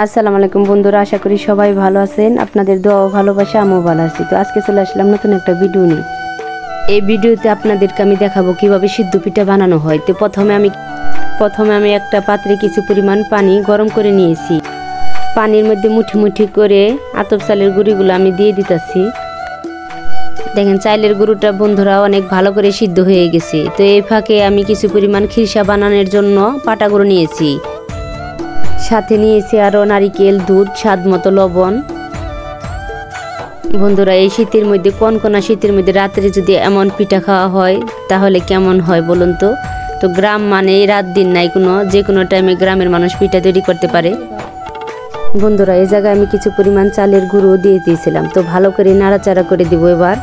আসসালামু আলাইকুম বন্ধুরা, আশা করি সবাই ভালো আছেন। আপনাদের দোয়া ও ভালোবাসা আমিও ভালো আছি। তো আজকে চলে আসলাম নতুন একটা ভিডিও নিয়ে। এই ভিডিওতে আপনাদেরকে আমি দেখাবো কিভাবে সিদ্ধ পিঠা বানানো হয়। তো প্রথমে আমি একটা পাত্রে কিছু পরিমাণ পানি গরম করে নিয়েছি। পানির মধ্যে মুঠি মুঠি করে আতপ চালের গুঁড়িগুলো আমি দিয়ে দিতেছি। দেখেন চালের গুঁড়োটা বন্ধুরা অনেক ভালো করে সিদ্ধ হয়ে গেছে। তো এই ফাঁকে আমি কিছু পরিমাণ খিরসা বানানোর জন্য পাটা গুঁড়ো নিয়েছি, সাথে নিয়েছি আরও নারিকেল, দুধ, স্বাদ মতো লবণ। বন্ধুরা এই শীতের মধ্যে কনকনা শীতের মধ্যে রাত্রে যদি এমন পিঠা খাওয়া হয় তাহলে কেমন হয় বলুন তো। তো গ্রাম মানে রাত দিন নাই, যে কোনো টাইমে গ্রামের মানুষ পিঠা তৈরি করতে পারে। বন্ধুরা এই জায়গায় আমি কিছু পরিমাণ চালের গুঁড়ো দিয়ে দিয়েছিলাম। তো ভালো করে নাড়াচাড়া করে দিব এবার।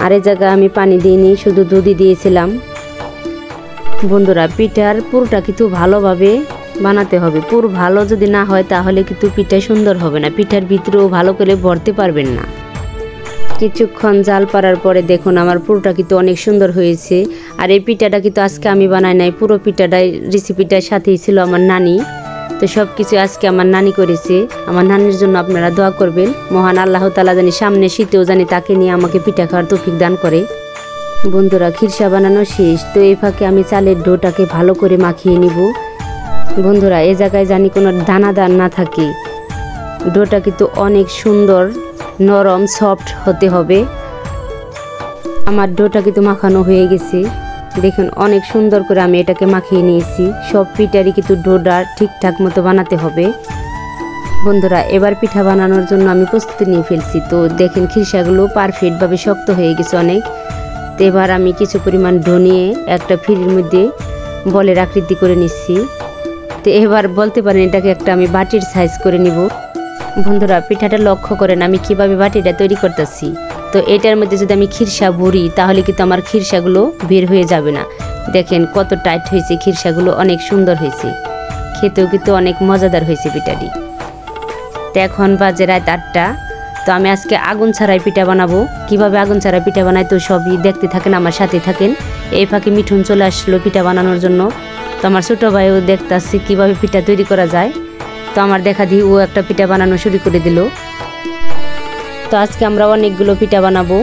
আর এই জায়গায় আমি পানি দিইনি, শুধু দুধই দিয়েছিলাম। বন্ধুরা পিঠার পুরোটা কিন্তু ভালোভাবে বানাতে হবে। পুর ভালো যদি না হয় তাহলে কিন্তু পিঠা সুন্দর হবে না, পিঠার ভিতরেও ভালো করে ভরতে পারবেন না। কিছুক্ষণ জাল পাড়ার পরে দেখুন আমার পুরোটা কিন্তু অনেক সুন্দর হয়েছে। আর এই পিঠাটা কিন্তু আজকে আমি বানাই নাই, পুরো পিঠাটাই রেসিপিটার সাথেই ছিল আমার নানি। তো সব কিছু আজকে আমার নানি করেছে। আমার নানির জন্য আপনারা দোয়া করবেন। মহান আল্লাহ তাআলা জানি সামনে শীতেও জানি তাকে নিয়ে আমাকে পিঠা খাওয়ার তৌফিক দান করে। বন্ধুরা খিরসা বানানো শেষ। তো এই ফাঁকে আমি চালের ডোটাকে ভালো করে মাখিয়ে নিব। বন্ধুরা এই জায়গায় জানি কোনো দানাদার না থাকে। ডোটা কিন্তু অনেক সুন্দর নরম সফট হতে হবে। আমার ডোটা কিন্তু মাখানো হয়ে গেছে। দেখুন অনেক সুন্দর করে আমি এটাকে মাখিয়ে নিয়েছি। সব পিঠারই কিন্তু ডোটা ঠিকঠাক মতো বানাতে হবে। বন্ধুরা এবার পিঠা বানানোর জন্য আমি প্রস্তুতি নিয়ে ফেলছি। তো দেখেন খিরসাগুলো পারফেক্টভাবে শক্ত হয়ে গেছে অনেক। তো এবার আমি কিছু পরিমাণ ডো নিয়ে একটা ফিরির মধ্যে বলের আকৃতি করে নিচ্ছি। তো এবার বলতে পারেন এটাকে একটা আমি বাটির সাইজ করে নিব। বন্ধুরা পিঠাটা লক্ষ্য করেন আমি কিভাবে বাটিটা তৈরি করতেছি। তো এটার মধ্যে যদি আমি খিরসা ভরি তাহলে কিন্তু আমার খিরসাগুলো বের হয়ে যাবে না। দেখেন কত টাইট হয়েছে, খিরসাগুলো অনেক সুন্দর হয়েছে, খেতেও কিন্তু অনেক মজাদার হয়েছে পিঠাটি। তো এখন বাজে রাত 8টা। তো আমি আজকে আগুন ছাড়াই পিঠা বানাবো। কিভাবে আগুন ছাড়াই পিঠা বানাই তো সবই দেখতে থাকেন, আমার সাথে থাকেন। এই ফাঁকে মিঠুন চলে আসলো পিঠা বানানোর জন্য। তো আমার ছোটো ভাইও দেখতেছি কীভাবে পিঠা তৈরি করা যায়। তো আমার দেখা দিয়ে ও একটা পিঠা বানানো শুরু করে দিল। তো আজকে আমরা অনেকগুলো পিঠা বানাবো।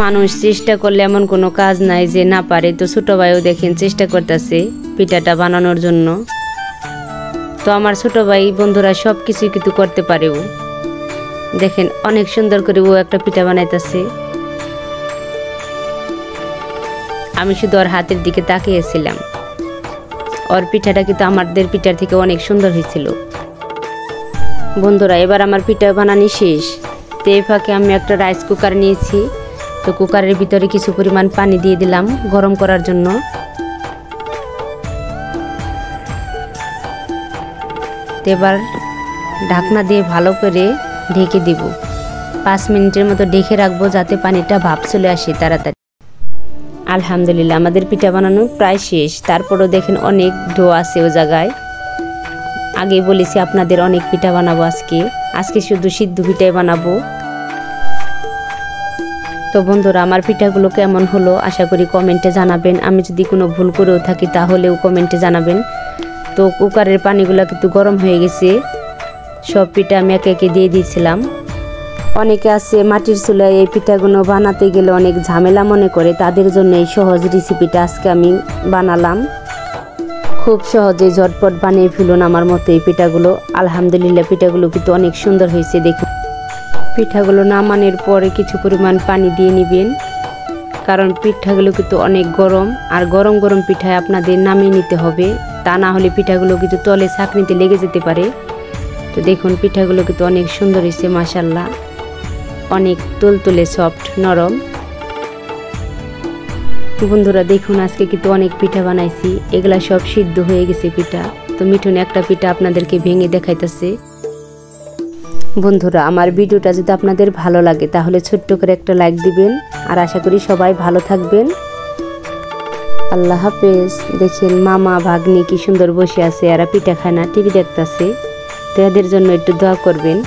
মানুষ চেষ্টা করলে এমন কোনো কাজ নাই যে না পারে। তো ছোটো ভাইও দেখেন চেষ্টা করতেছে পিঠাটা বানানোর জন্য। তো আমার ছোটো ভাই বন্ধুরা সব কিছুই কিন্তু করতে পারে। ও দেখেন অনেক সুন্দর করে ও একটা পিঠা বানাইতেছে। আমি শুধু ওর হাতের দিকে তাকিয়েছিলাম। ওর পিঠাটা কিন্তু আমাদের পিঠার থেকে অনেক সুন্দর হয়েছিল। বন্ধুরা এবার আমার পিঠা বানানো শেষ। তো এই ফাঁকে আমি একটা রাইস কুকার নিয়েছি। তো কুকারের ভিতরে কিছু পরিমাণ পানি দিয়ে দিলাম গরম করার জন্য। তো এবার ঢাকনা দিয়ে ভালো করে ঢেকে দিব। 5 মিনিটের মতো ঢেকে রাখবো যাতে পানিটা ভাপ চলে আসে তাড়াতাড়ি। আলহামদুলিল্লাহ আমাদের পিঠা বানানো প্রায় শেষ। তারপরও দেখেন অনেক ডো আছে ও জায়গায়। আগেই বলেছি আপনাদের অনেক পিঠা বানাবো আজকে শুধু সিদ্ধ পিঠাই বানাবো। তো বন্ধুরা আমার পিঠাগুলো কেমন হলো আশা করি কমেন্টে জানাবেন। আমি যদি কোনো ভুল করেও থাকি তাহলেও কমেন্টে জানাবেন। তো কুকারের পানিগুলো কিন্তু গরম হয়ে গেছে। সব পিঠা আমি একে একে দিয়ে দিয়েছিলাম। অনেকে আছে মাটির চুলায় এই পিঠাগুলো বানাতে গেলে অনেক ঝামেলা মনে করে, তাদের জন্য এই সহজ রেসিপিটা আজকে আমি বানালাম। খুব সহজে ঝটপট বানিয়ে ফেলুন আমার মতো এই পিঠাগুলো। আলহামদুলিল্লাহ পিঠাগুলো কিন্তু অনেক সুন্দর হয়েছে। দেখুন পিঠাগুলো নামানোর পরে কিছু পরিমাণ পানি দিয়ে নেবেন, কারণ পিঠাগুলো কিন্তু অনেক গরম। আর গরম গরম পিঠায় আপনাদের নামিয়ে নিতে হবে, তা না হলে পিঠাগুলো কিন্তু তলে ছাঁকনিতে লেগে যেতে পারে। তো দেখুন পিঠাগুলো কিন্তু অনেক সুন্দর হয়েছে মাশাআল্লাহ, অনেক তুলতুলে সফট নরম। বন্ধুরা দেখুন আজকে কিন্তু অনেক পিঠা বানাইছি, এগুলা সব সিদ্ধ হয়ে গেছে পিঠা। তো মিঠুন একটা পিঠা আপনাদেরকে ভেঙে দেখাইতেছে। বন্ধুরা আমার ভিডিওটা যদি আপনাদের ভালো লাগে তাহলে ছোট্ট করে একটা লাইক দিবেন। আর আশা করি সবাই ভালো থাকবেন। আল্লাহ হাফেজ। দেখেন মামা ভাগ্নি কি সুন্দর বসে আছে, এরা পিঠা খায় না, টিভি দেখতেছে। তো এদের জন্য একটু দোয়া করবেন।